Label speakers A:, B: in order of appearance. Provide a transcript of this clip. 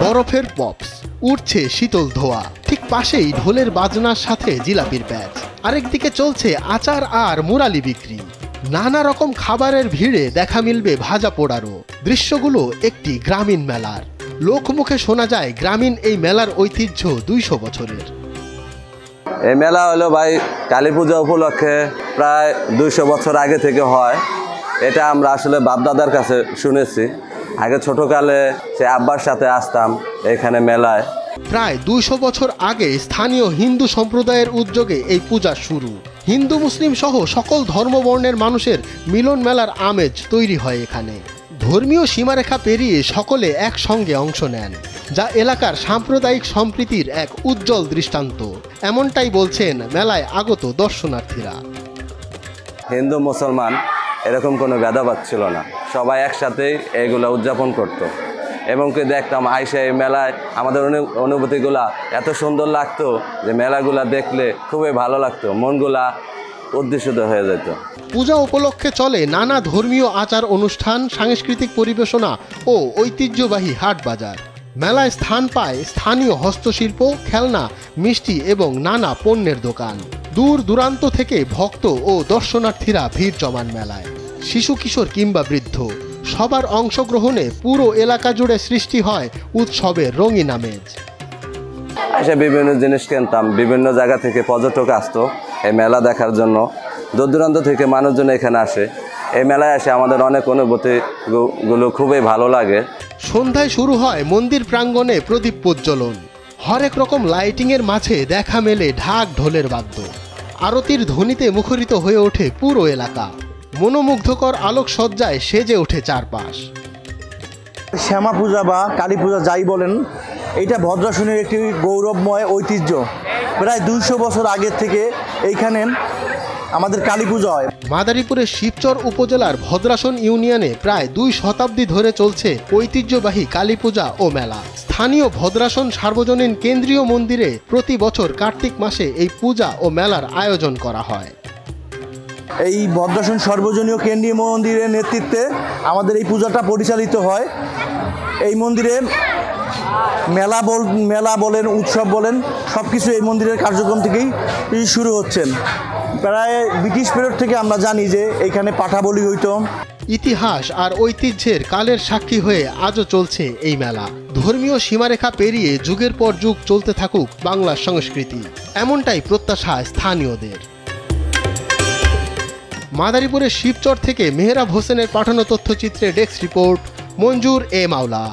A: বরফের পপস, উঠছে শীতল ধোয়া, ঠিক পাশেই ঢোলের বাজনার সাথে জিলাপির প্যাচ। আরেকদিকে চলছে আচার আর মুরালি বিক্রি। নানা রকম খাবারের ভিড়ে দেখা মিলবে ভাজা পোড়ারও। দৃশ্যগুলো একটি গ্রামীণ মেলার। লোকমুখে শোনা যায় গ্রামীণ এই মেলার ঐতিহ্য 200 বছরের।
B: এই মেলা হলো ভাই কালী পূজা উপলক্ষে প্রায় 200 বছর আগে থেকে হয়। এটা আমরা আসলে বাপদাদার কাছে শুনেছি। আগে ছোটকালে সে আব্বার সাথে আসতাম এখানে মেলায়।
A: প্রায় 200 বছর আগে স্থানীয় হিন্দু সম্প্রদায়ের উদ্যোগে এই পূজা শুরু। হিন্দু মুসলিম সহ সকল ধর্মবর্ণের মানুষের মিলন মেলার আমেজ তৈরি হয় এখানে। ধর্মীয় সীমারেখা পেরিয়ে সকলে একসঙ্গে অংশ নেন, যা এলাকার সাম্প্রদায়িক সম্প্রীতির এক উজ্জ্বল দৃষ্টান্ত। এমনটাই বলছেন মেলায় আগত দর্শনার্থীরা।
B: হিন্দু মুসলমান এরকম কোনো ভেদাভেদ ছিল না, সবাই একসাথেই এগুলো উদযাপন করত। এবং কি দেখতাম আইসা এই মেলায় আমাদের অনুভূতিগুলা এত সুন্দর লাগতো যে মেলাগুলা দেখলে খুবই ভালো লাগতো, মনগুলা উদ্দেশ্যিত হয়ে যেত।
A: পূজা উপলক্ষে চলে নানা ধর্মীয় আচার অনুষ্ঠান, সাংস্কৃতিক পরিবেশনা ও ঐতিহ্যবাহী হাট বাজার। মেলায় স্থান পায় স্থানীয় হস্তশিল্প, খেলনা, মিষ্টি এবং নানা পণ্যের দোকান। দূর দূরান্ত থেকে ভক্ত ও দর্শনার্থীরা ভিড় জমান মেলায়। শিশু কিশোর কিংবা বৃদ্ধ সবার অংশগ্রহণে পুরো এলাকা জুড়ে সৃষ্টি হয় উৎসবের রঙিন আমেজ।
B: এসে বিভিন্ন জিনিস কিনতাম, বিভিন্ন জায়গা থেকে পর্যটক আসতো এই মেলা দেখার জন্য। দূর দূরান্ত থেকে মানুষজন এখানে আসে। এই মেলায় এসে আমাদের অনেক অনুভূতিগুলো খুবই ভালো লাগে।
A: সন্ধ্যায় শুরু হয় মন্দির প্রাঙ্গণে প্রদীপ প্রজ্বলন। হরেক রকম লাইটিংয়ের মাঝে দেখা মেলে ঢাক ঢোলের বাদ্য। আরতির ধ্বনিতে মুখরিত হয়ে ওঠে পুরো এলাকা। মনোমুগ্ধকর আলোকসজ্জায় সেজে ওঠে চারপাশ।
C: শ্যামা পূজা বা কালী পূজা যাই বলেন, এটা ভদ্রাসনের একটি গৌরবময় ঐতিহ্য। প্রায় 200 বছর আগের থেকে এইখানে আমাদের কালী পূজা হয়।
A: মাদারীপুরের শিবচর উপজেলার ভদ্রাসন ইউনিয়নে প্রায় 2 শতাব্দী ধরে চলছে ঐতিহ্যবাহী কালী পূজা ও মেলা। স্থানীয় ভদ্রাসন সার্বজনীন কেন্দ্রীয় মন্দিরে প্রতি বছর কার্তিক মাসে এই পূজা ও মেলার আয়োজন করা হয়।
C: এই ভদ্রাসন সর্বজনীয় কেন্দ্রীয় মন্দিরের নেতৃত্বে আমাদের এই পূজাটা পরিচালিত হয়। এই মন্দিরে মেলা বলেন, উৎসব বলেন, সব কিছু এই মন্দিরের কার্যক্রম থেকেই শুরু হচ্ছেন। প্রায় ব্রিটিশ পিরিয়ড থেকে আমরা জানি যে এইখানে পাঠা বলি হইতো।
A: ইতিহাস আর ঐতিহ্যের কালের সাক্ষী হয়ে আজও চলছে এই মেলা। ধর্মীয় সীমারেখা পেরিয়ে যুগের পর যুগ চলতে থাকুক বাংলার সংস্কৃতি, এমনটাই প্রত্যাশা স্থানীয়দের। মাদারীপুরের শিবচর থেকে মেহরাব হোসেনের পাঠানো তথ্যচিত্রে ডেস্ক রিপোর্ট, মঞ্জুর এ মাওলা।